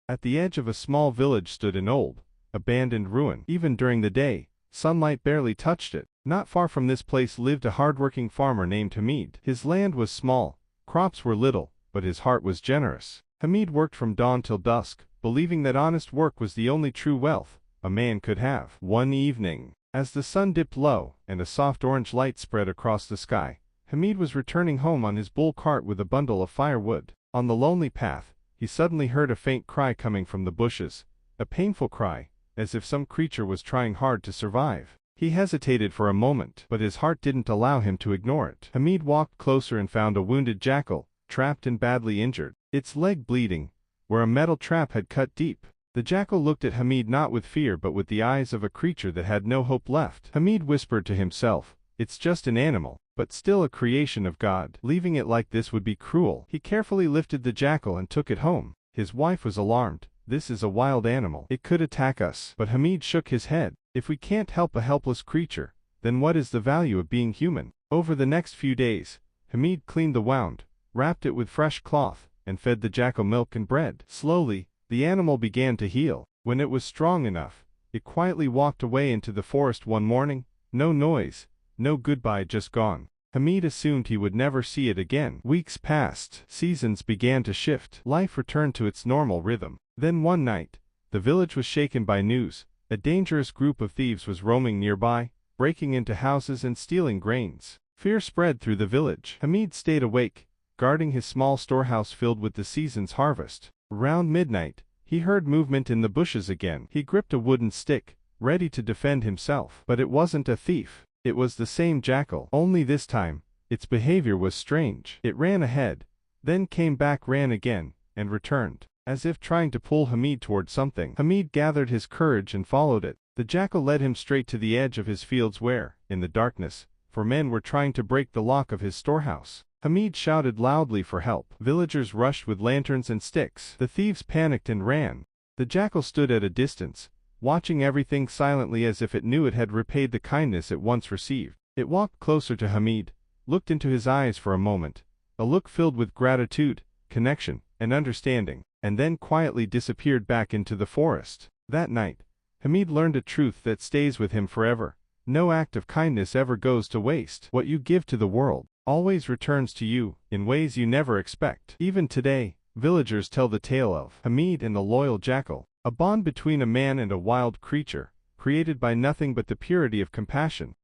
At the edge of a small village stood an old, abandoned ruin. Even during the day, sunlight barely touched it. Not far from this place lived a hard-working farmer named Hamid. His land was small, crops were little, but his heart was generous. Hamid worked from dawn till dusk, believing that honest work was the only true wealth a man could have. One evening, as the sun dipped low and a soft orange light spread across the sky, Hamid was returning home on his bull cart with a bundle of firewood. On the lonely path, he suddenly heard a faint cry coming from the bushes, a painful cry, as if some creature was trying hard to survive. He hesitated for a moment, but his heart didn't allow him to ignore it. Hamid walked closer and found a wounded jackal, trapped and badly injured, its leg bleeding, where a metal trap had cut deep. The jackal looked at Hamid not with fear but with the eyes of a creature that had no hope left. Hamid whispered to himself, "It's just an animal, but still a creation of God. Leaving it like this would be cruel." He carefully lifted the jackal and took it home. His wife was alarmed. "This is a wild animal. It could attack us." But Hamid shook his head. "If we can't help a helpless creature, then what is the value of being human?" Over the next few days, Hamid cleaned the wound, wrapped it with fresh cloth, and fed the jackal milk and bread. Slowly, the animal began to heal. When it was strong enough, it quietly walked away into the forest one morning. No noise, no goodbye, just gone. Hamid assumed he would never see it again. Weeks passed. Seasons began to shift. Life returned to its normal rhythm. Then one night, the village was shaken by news. A dangerous group of thieves was roaming nearby, breaking into houses and stealing grains. Fear spread through the village. Hamid stayed awake, guarding his small storehouse filled with the season's harvest. Around midnight, he heard movement in the bushes again. He gripped a wooden stick, ready to defend himself. But it wasn't a thief. It was the same jackal. Only this time, its behavior was strange. It ran ahead, then came back, ran again, and returned, as if trying to pull Hamid toward something. Hamid gathered his courage and followed it. The jackal led him straight to the edge of his fields where, in the darkness, 4 men were trying to break the lock of his storehouse. Hamid shouted loudly for help. Villagers rushed with lanterns and sticks. The thieves panicked and ran. The jackal stood at a distance, watching everything silently as if it knew it had repaid the kindness it once received. It walked closer to Hamid, looked into his eyes for a moment, a look filled with gratitude, connection, and understanding, and then quietly disappeared back into the forest. That night, Hamid learned a truth that stays with him forever. No act of kindness ever goes to waste. What you give to the world always returns to you, in ways you never expect. Even today, villagers tell the tale of Hamid and the loyal jackal, a bond between a man and a wild creature, created by nothing but the purity of compassion.